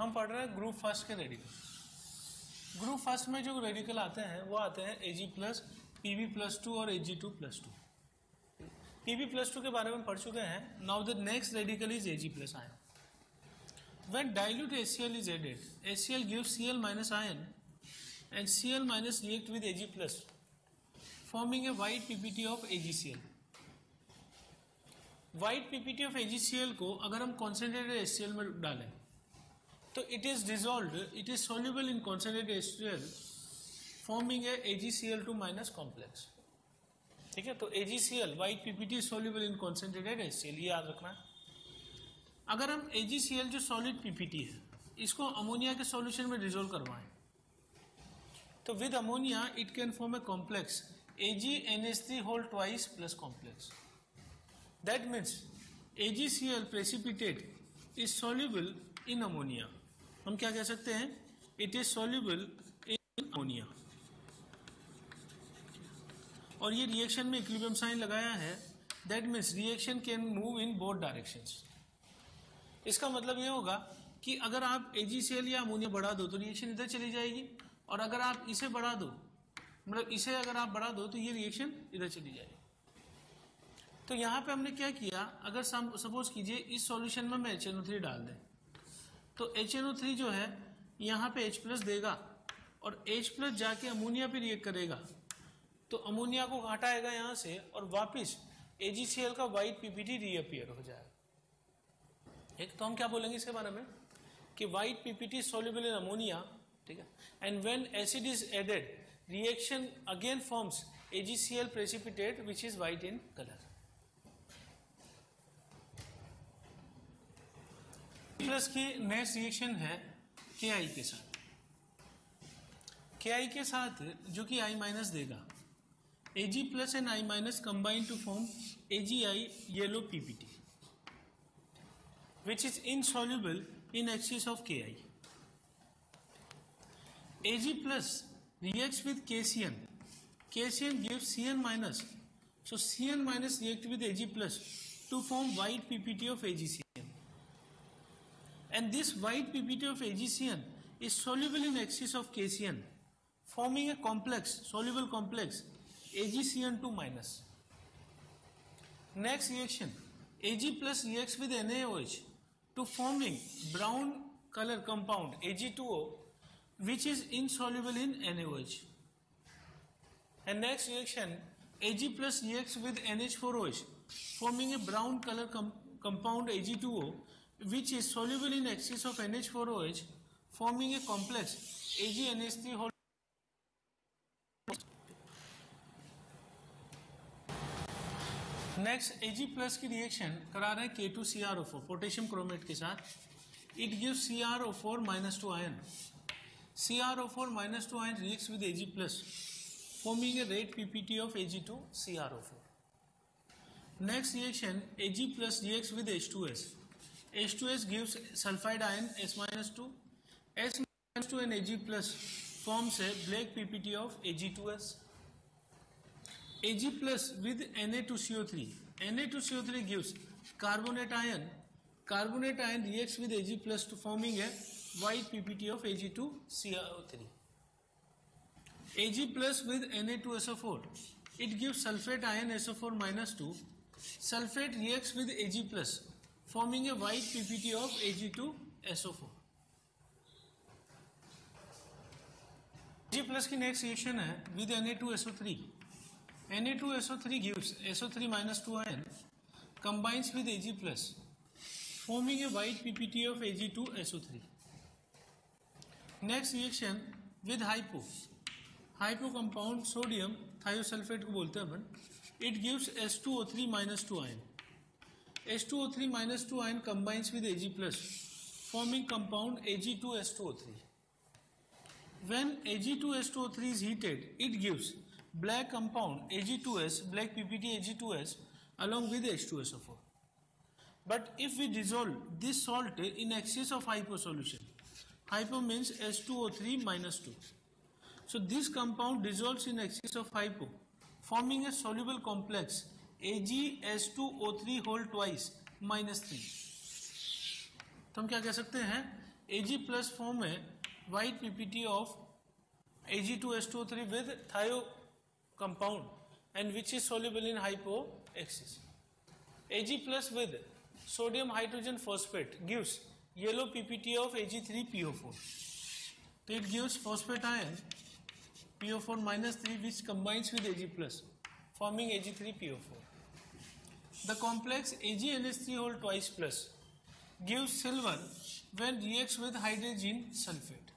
हम पढ़ रहे हैं ग्रुप फर्स्ट के रेडिकल। ग्रुप फर्स्ट में जो रेडिकल आते हैं वो आते हैं Ag प्लस Pb+2 और Ag2+2। Pb+2 के बारे में पढ़ चुके हैं। Now the next radical is Ag plus ion. When dilute HCl is added, HCl gives Cl minus ion and Cl minus react with Ag plus, forming a white PPT of AgCl. White PPT of AgCl को अगर हम concentrated HCl में डालें तो it is dissolved, it is soluble in concentrated HCl, forming a AgCl2 minus complex. ठीक है, तो AgCl white PPT is soluble in concentrated HCl, ये याद रखना है। अगर हम AgCl जो सॉलिड पीपीटी है इसको अमोनिया के सॉल्यूशन में डिसॉल्व करवाएं तो with ammonia it can form a complex AgNH3 whole twice plus complex. That means AgCl precipitate is soluble in ammonia. हम क्या कह सकते हैं, it is soluble in ammonia. और ये रिएक्शन में इक्विलिब्रियम साइन लगाया है। That means reaction can move in both directions. इसका मतलब ये होगा कि अगर आप AgCl या अमोनिया बढ़ा दो तो रिएक्शन इधर चली जाएगी, और अगर आप इसे बढ़ा दो, मतलब इसे अगर आप बढ़ा दो तो ये रिएक्शन इधर चली जाएगी। तो यहाँ पे हमने क्या किया, अगर सपोज कीजिए इस सॉल्यूशन में मैं HNO3 डाल दें तो HNO3 जो है यहाँ पे H+ देगा और H+ जाके अमोनिया पे रिएक्ट करेगा तो अमोनिया को हटाएगा यहाँ से और वापिस AgCl का वाइट पीपीटी रीअपियर हो जाएगा। एक तो हम क्या बोलेंगे इसके बारे में कि white PPT soluble in ammonia, ठीक है, and when acid is added reaction again forms AgCl precipitate which is white in colour. Plus की नेक्स्ट रिएक्शन है Ki के साथ। Ki के साथ जो कि I- देगा, Ag plus and I- combine to form AgI yellow PPT which is insoluble in excess of Ki. Ag plus reacts with KCN. KCN gives Cn minus. So Cn minus react with Ag plus to form white PPT of AgCN. And this white PPT of AgCN is soluble in excess of KCN, forming a complex, soluble complex AgCN2 minus. Next reaction, Ag plus reacts with NaOH to forming brown color compound Ag2O which is insoluble in NaOH. And next reaction, Ag plus reacts with NH4OH forming a brown color compound Ag2O which is soluble in excess of NH4OH, forming a complex AgNH3 whole. Next Ag plus की reaction करा रहे हैं K2CrO4 potassium chromate के साथ। It gives CrO4 -2 ion. CrO4 -2 ion reacts with Ag plus forming a red PPT of Ag2CrO4। Next reaction Ag plus reacts with H2S। H2S gives sulphide ion S-2। S-2 and Ag plus forms a black PPT of Ag2S। Ag plus with Na2CO3. Na2CO3 gives carbonate ion. Carbonate ion reacts with Ag plus to forming a white PPT of Ag2CO3. Ag plus with Na2SO4. It gives sulfate ion SO4 -2. Sulfate reacts with Ag plus forming a white PPT of Ag2SO4. Ag plus की next reaction है with Na2SO3. Na2SO3 gives SO3 -2 ion, combines with Ag plus, forming a white PPT of Ag2SO3. Next reaction with hypo. Hypo compound sodium thiosulfate को बोलते हैं अपन। It gives S2O3 -2 ion. S2O3 -2 ion combines with Ag plus, forming compound Ag2S2O3. When Ag2S2O3 is heated, it gives black compound Ag2S, black PPT Ag2S along with H2SO4. But if we dissolve this salt in excess of hypo solution, hypo means S2O3 -2. So this compound dissolves in excess of hypo, forming a soluble complex AgS2O3 whole twice -3. तो हम क्या कह सकते हैं Ag plus form है white PPT of Ag2S2O3 with thio compound and which is soluble in hypoxis. Ag plus with sodium hydrogen phosphate gives yellow PPT of Ag3PO4. So it gives phosphate ion PO4 minus 3 which combines with Ag plus forming Ag3PO4. The complex AgNH3 whole twice plus gives silver when reacts with hydrogen sulfate.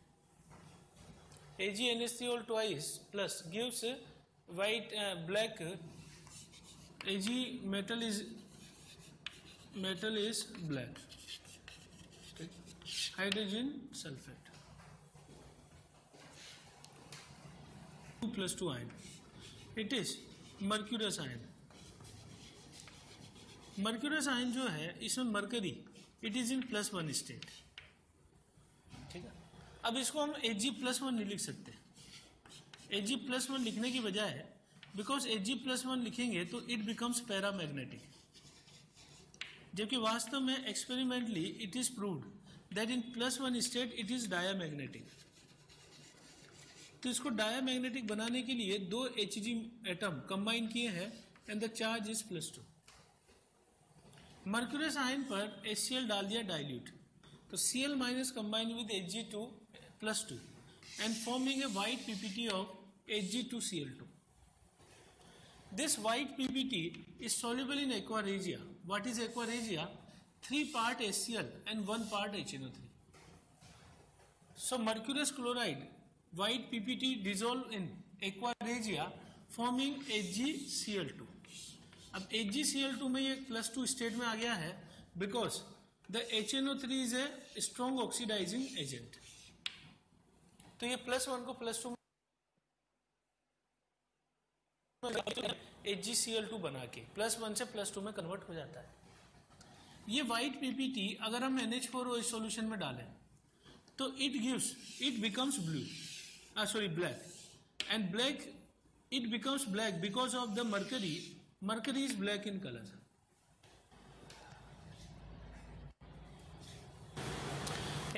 AgNH3 whole twice plus gives white black. Ag metal is black. Okay. Hydrogen sulfate. 2 plus 2 ion. It is mercurous ion. Mercurous ion जो है इसमें mercury it is in +1 state. ठीक है. अब इसको हम Ag+1 नहीं लिख सकते. Ag+1 लिखने की बजाय बिकॉज Ag+1 लिखेंगे तो इट बिकम्स पैरामैग्नेटिक, जबकि वास्तव में experimentally it is proved that in +1 state it is diamagnetic. तो इसको डायामैग्नेटिक बनाने के लिए 2 Hg एटम कंबाइन किए हैं and the charge is +2. Mercurous ion पर HCl डाल दिया डाइल्यूट, तो Cl minus combine with Hg2 +2 and forming a white PPT of Hg2Cl2. This white PPT is soluble in aqua regia. What is aqua regia? 3 part HCl and 1 part HNO3. So mercurous chloride white PPT dissolve in aqua regia forming HgCl2. अब HgCl2 में ये +2 state में आ गया है because the HNO3 is a strong oxidising agent. तो ये +1 को +2 HgCl2 बना के +1 से +2 में कन्वर्ट हो जाता है. ये वाइट PPT अगर हम NH4OH सॉल्यूशन में डालें तो it becomes black and black it becomes black because of the Mercury is black in color.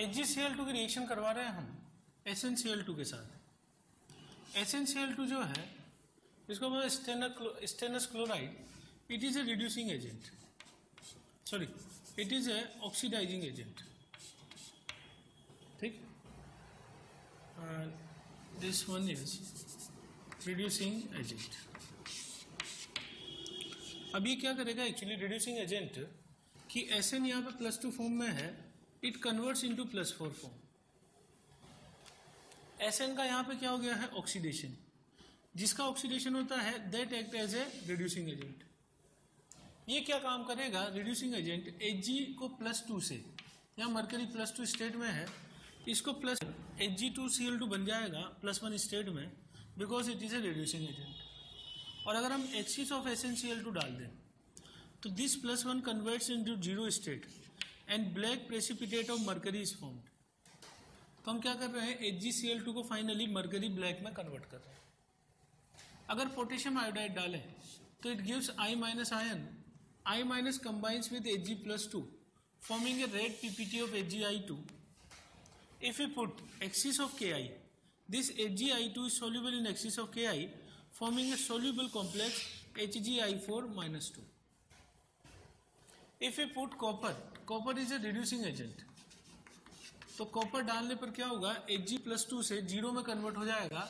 HgCl2 की रिएक्शन करवा रहे हैं हम SnCl2 के साथ. SnCl2 जो है इसको बोलते stannous chloride. It is a reducing agent, sorry it is a oxidising agent. ठीक. This one is reducing agent. अब ये क्या करेगा एक्चुअली रिड्यूसिंग एजेंट कि Sn यहाँ पे +2 फॉर्म में है, it converts into +4 form. Sn का यहाँ पे क्या हो गया है ऑक्सीडेशन. जिसका ऑक्सीडेशन होता है that act as a reducing agent. ये क्या काम करेगा रिड्यूसिंग एजेंट Hg को +2 से, यहाँ मरकरी +2 स्टेट में है, इसको Hg2Cl2 बन जाएगा +1 स्टेट में because it is a reducing agent. और अगर हम एक्सिस ऑफ SnCl2 डाल दें तो this +1 converts into 0 state and black precipitate of mercury is formed. तो हम क्या कर रहे हैं HgCl2 को फाइनली मरकरी ब्लैक में कन्वर्ट कर रहे हैं. अगर पोटेशियम आयोडाइड डालें तो it gives I- ion. I- combines with Ag+2 forming a red PPT of Agi2. If we put axis of Ki, this Agi2 is soluble in excess of Ki forming a soluble complex Hgi4-2. If we put copper is a reducing agent, तो copper डालने पर क्या होगा Hg+2 से 0 में convert हो जाएगा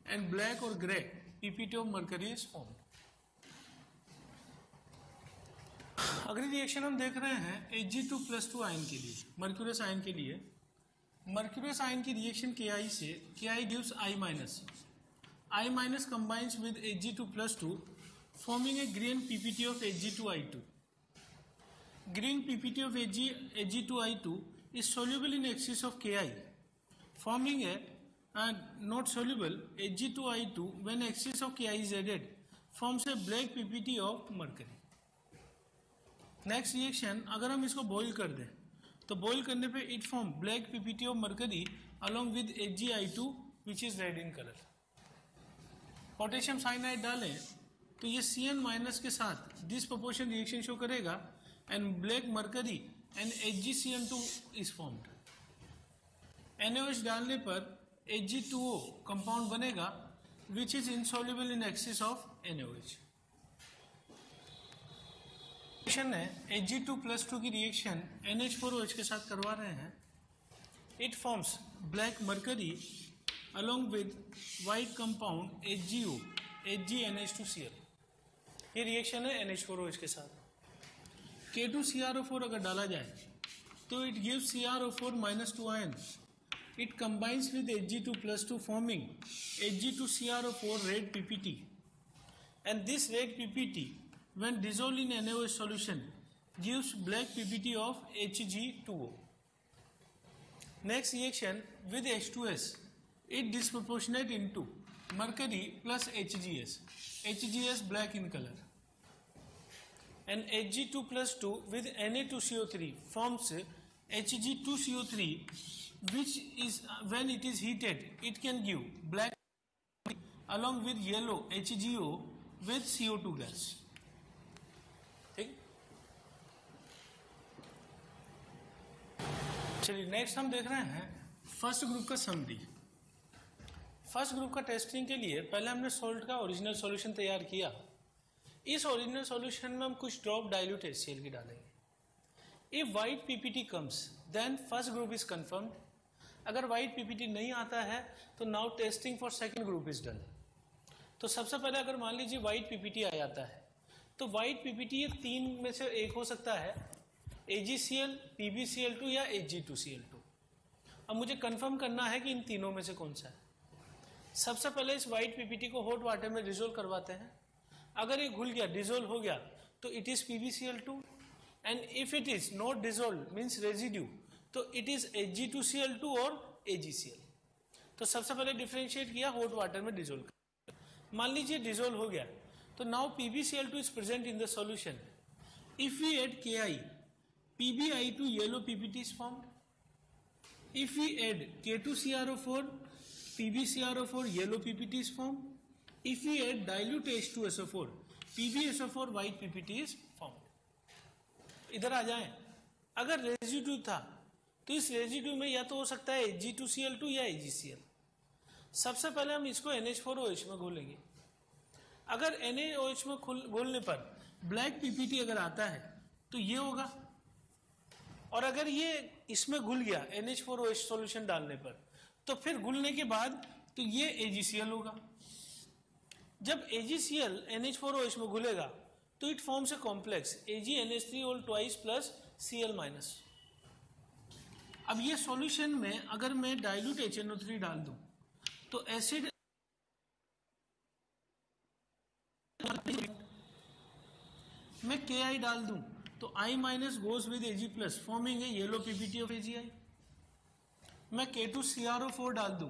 and black और grey PPT of mercury is form. अगली रिएक्शन हम देख रहे हैं Hg2+2 आयन के लिए, मर्क्यूरस आयन के लिए. मर्क्यूरस आयन की रिएक्शन Ki से Ki gives I- combines with Ag2+2 forming a green PPT of Ag2I2. Green PPT of Ag2I2 is soluble in excess of Ki forming a not soluble Ag2I2 when excess of Ki is added forms a black PPT of mercury. Next reaction अगर हम इसको boil कर दें तो boil करने पे it form black PPT of mercury along with Ag2 which is red in colour. Potassium cyanide डालें तो ये Cn- के साथ डिसप्रोपोर्शन रिएक्शन शो करेगा and black mercury and HgCl2 is formed. NaOH डालने पर Hg2O कंपाउंड बनेगा which is insoluble in excess of NaOH। Reaction है Hg2+2 की रिएक्शन NH4OH के साथ करवा रहे हैं। It forms black mercury along with white compound HgO HgNH2Cl। ये रिएक्शन है NH4OH के साथ। K2CrO4 अगर डाला जाए तो it gives CrO4-2 ion. It combines with Hg2+2 forming Hg2CrO4 red PPT and this red PPT when dissolved in NaOH solution gives black PPT of Hg2O। Next reaction with H2S, it disproportionate into mercury plus HGS, HGS black in color, and Hg2+2 with Na2CO3 forms Hg2CO3, which is when it is heated it can give black along with yellow HgO with CO2 gas। ठीक, चलिए next हम देख रहे हैं first group का summary. First group का testing के लिए पहले हमने सॉल्ट का ओरिजिनल सॉल्यूशन तैयार किया। इस ओरिजिनल सॉल्यूशन में हम कुछ ड्रॉप डाइल्यूट HCl की डालेंगे। If white PPT comes then first group is confirmed. अगर वाइट पीपीटी नहीं आता है तो now testing for second group is done. तो सबसे पहले अगर मान लीजिए वाइट पीपीटी आ जाता है तो वाइट पीपीटी ये तीन में से एक हो सकता है, AgCl, PbCl2 या Hg2Cl2। अब मुझे कंफर्म करना है कि इन तीनों में से कौन सा है। सबसे पहले इस वाइट पीपीटी को हॉट वाटर में डिसोल्व करवाते हैं। अगर ये घुल गया, डिसोल्व हो गया तो it is PbCl2 and if it is not dissolve means residue तो इट इज Hg2Cl2 और AgCl। तो सबसे पहले डिफरेंशिएट किया, हॉट वाटर में डिसोल्व कर। मान लीजिए डिसोल्व हो गया तो now PbCl2 is present in the solution. If we add Ki, PbI2 yellow PPT is formed. If we add K2CrO4, PbCrO4 yellow PPT is formed. If we add dilute H2SO4, PbSO4 white PPT is formed. इधर आ जाएं, अगर residue था तो इस residue में या तो हो सकता है Hg2Cl2 या AgCl। सबसे पहले हम इसको NH4OH में घोलेंगे। अगर NaOH में घोलने पर ब्लैक PPT अगर आता है तो ये होगा, और अगर ये इसमें घुल गया NH4OH सॉल्यूशन डालने पर तो फिर घुलने के बाद तो ये AgCl होगा। जब AgCl NH4OH में घुलेगा तो it forms a complex AgNH3 twice plus Cl minus. अब ये सॉल्यूशन में अगर मैं डाइल्यूट HNO3 डाल दूं तो एसिड मैं Ki डाल दूं तो I minus goes with Ag plus forming a yellow PPT of AgI। मैं K2CrO4 डाल दूं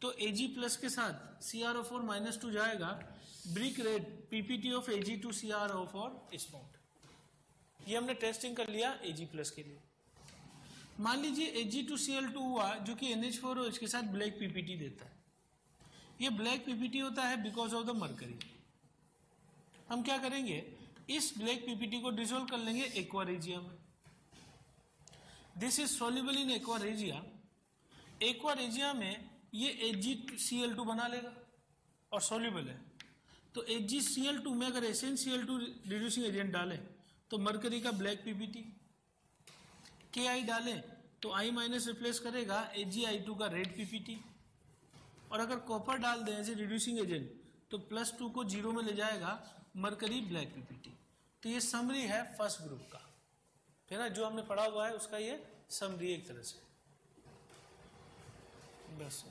तो Ag प्लस के साथ CrO4-2 जाएगा, brick red PPT of Ag2CrO4 is formed. ये हमने टेस्टिंग कर लिया Ag प्लस के लिए। मान लीजिए Ag2Cl2 हुआ जो कि NH4OH के साथ ब्लैक PPT देता है। ये ब्लैक PPT होता है बिकॉज ऑफ द मरकरी। हम क्या करेंगे, इस ब्लैक पीपीटी को डिसोल्व कर लेंगे एक्वा रेजिया में। This is soluble in aqua regia. Aqua regia में ये Hgcl2 बना लेगा और सॉल्युबल है। तो Hgcl2 में अगर SnCl2 रिड्यूसिंग एजेंट डालें तो मरकरी का ब्लैक पीपीटी, Ki डालें तो I माइनस रिप्लेस करेगा Agi2 का रेड पीपीटी, और अगर कॉपर डाल दें एज ए रिड्यूसिंग एजेंट तो +2 को 0 में ले जाएगा मरकरी ब्लैक पीपीटी। तो ये समरी है फर्स्ट ग्रुप का, है ना, जो हमने पढ़ा हुआ है उसका ये समरी एक तरह से बस।